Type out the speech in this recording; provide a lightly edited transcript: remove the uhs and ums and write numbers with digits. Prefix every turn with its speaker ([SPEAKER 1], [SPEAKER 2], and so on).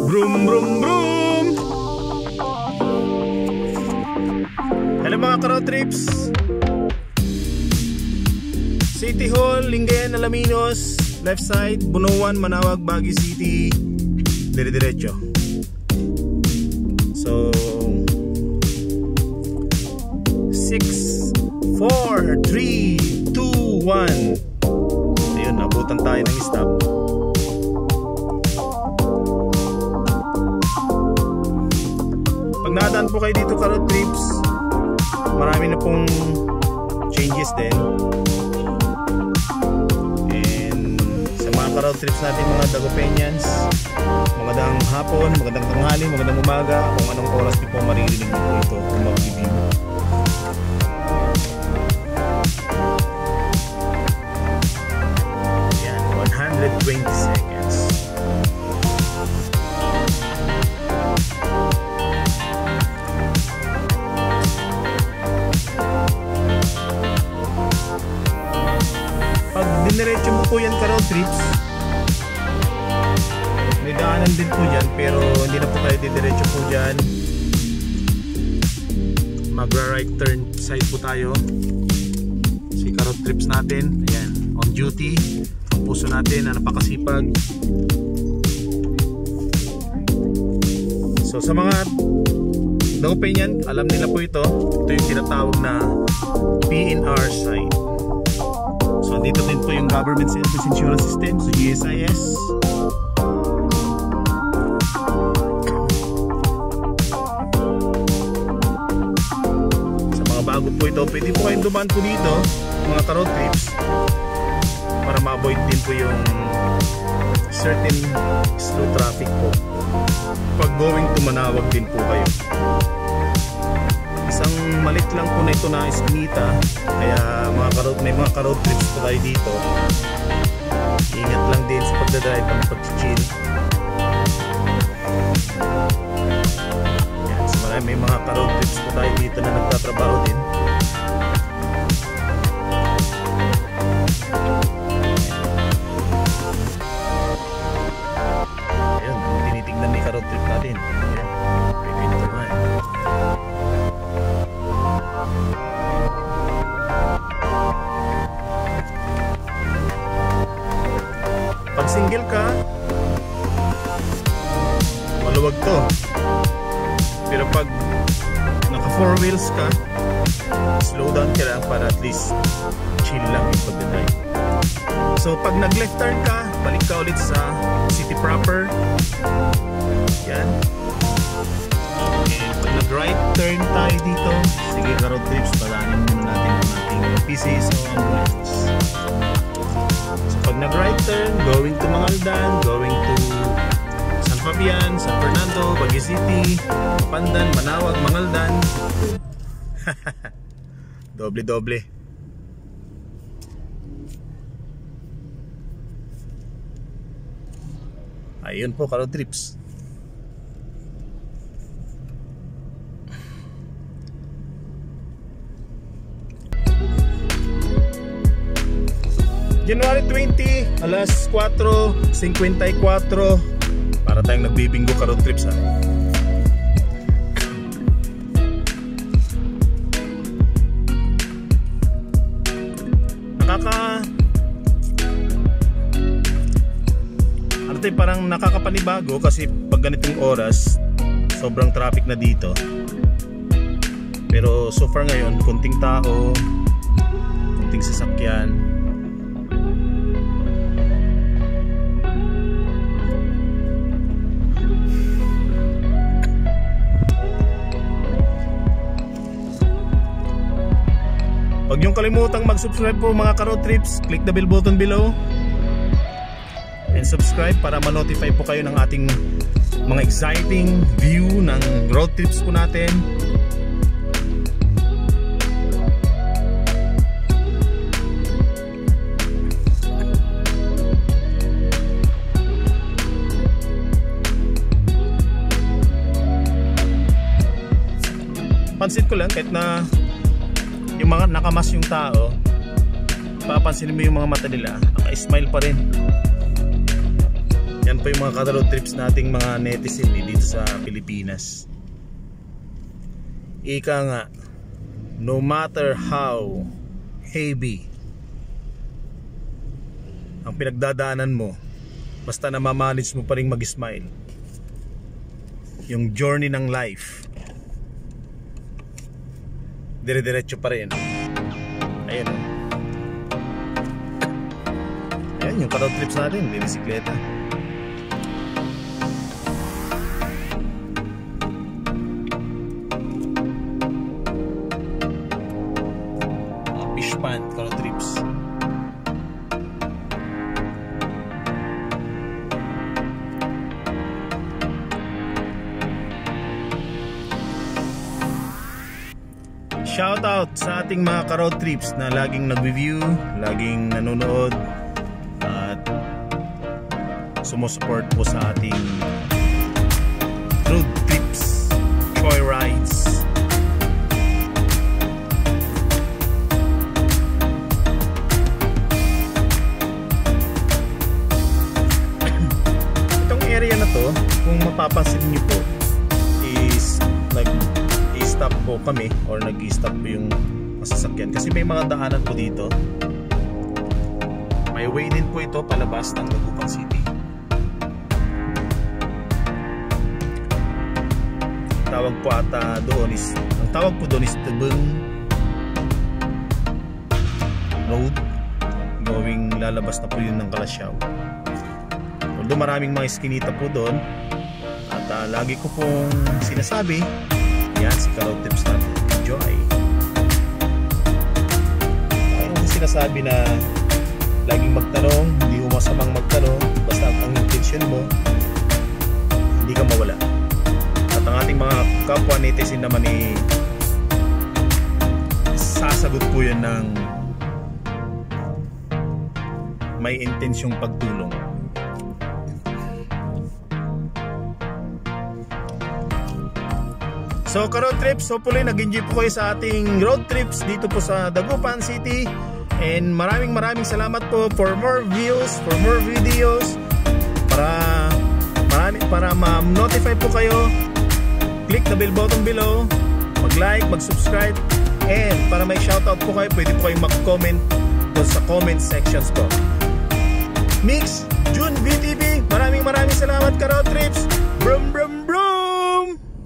[SPEAKER 1] Brum brum brum. Hello mga ka-road trips. City Hall, Lingayen, Alaminos, left side, Bunuan, Manawag, Baguio City, dire-diretso. So 6, 4, 3, 2, 1. Ayun, nabutan tayo ng stop. Pag nadaan po kayo dito ka-road trips, marami na pong changes din. And sa mga ka-road trips natin mga Dagupeñans, magandang hapon, magandang tanghali, magandang umaga, kung anong oras niyo po maririnig niyo po ito kung mag-review. Yan, 120 seconds. Pag diniretso mo po yan ka-road trips, may daanan din po dyan, pero hindi na po tayo didiretso po dyan. Magra-right turn side po tayo. Si ka-road trips natin, ayan, on duty. Ang puso natin na napakasipag. So sa mga Dagupeñan, alam nila po ito. Ito yung tinatawag na PNR side. So dito din po yung Government Service Insurance System, so GSIS. Sa mga bago po ito, pwede po kayong dumaan po dito mga ka-road trips para ma-avoid din po yung certain slow traffic po pag going to Manawag din po kayo. Isang malit lang po na ito na iskinita, kaya may mga ka-road trips po tayo dito. Ingat lang din sa pagdadrive at pag-chill. Yan, so may mga ka-road trips po tayo dito na nagtatrabaho din. Ayan, tinitignan may ka-road trip natin. Ayan, pipinto nga eh. Pag single ka, maluwag to. Pero pag naka 4 wheels ka, slow down ka lang para at least chill lang yung pagdadrive. So pag nag left turn ka, balik ka ulit sa city proper. Yan. And pag nag right turn tayo dito, sige ka-road trips, palanin muna natin ang ating PCs o ambulance. So pag nag right turn, going to Mangaldan, going to San Fabian, San Fernando, Baguio City, Pandan, Manawag, Mangaldan. Doble-doble. Ayun po ka-road trips. January 20, alas 4:54, para tayong nagbibinggo ka-road trips ha. Parang nakakapanibago kasi pag ganitong oras sobrang traffic na dito, pero so far ngayon kunting tao, kunting sasakyan. Huwag niyong kalimutang mag-subscribe po mga ka-road trips. Click the bell button below and subscribe para ma-notify po kayo ng ating mga exciting view ng road trips po natin. Pansin ko lang kahit na yung mga nakamas yung tao, papansin mo yung mga mata nila, naka-smile pa rin. Yan po yung mga ka-road trips nating mga netizen dito sa Pilipinas. Ika nga, no matter how heavy ang pinagdadaanan mo, basta na ma-manage mo pa rin mag-smile. Yung journey ng life, dire-diretso pa rin. Ayan. Ayan yung ka-road trips natin, may bisikleta. Fish pond, ka-road trips. Shout out sa ating mga ka-road trips na laging nag-review, laging nanonood at sumusupport po sa ating road trips, joy rides. Itong area na to, kung mapapansin niyo po, is nag-stop po kami or nag-stop po yung masasakyan kasi may mga daanan po dito. May way din po ito palabas ng Dagupan City. Tawag po ata doon is, ang tawag po doon is Tabeng Road, going lalabas na po yun ng Kalasyaw. Although maraming mga iskinita po doon at lagi ko pong sinasabi, yan si ka-road trips natin, enjoy. Ayun sinasabi na laging magtanong, hindi mo masamang magtanong, basta ang intention mo, hindi ka mawala. At ang ating mga kapwa netizen naman sasagot po yan ng may intensyong pagtulong. So ka-road trips, hopefully nag-enjoy po kayo sa ating road trips dito po sa Dagupan City. And maraming salamat po for more views, for more videos. Para ma-notify po kayo, click the bell button below, mag-like, mag-subscribe. And para may shoutout po kayo, pwede po kayong mag-comment doon sa comment sections po. Mix, June VTV, maraming salamat ka-road trips. Brum brum.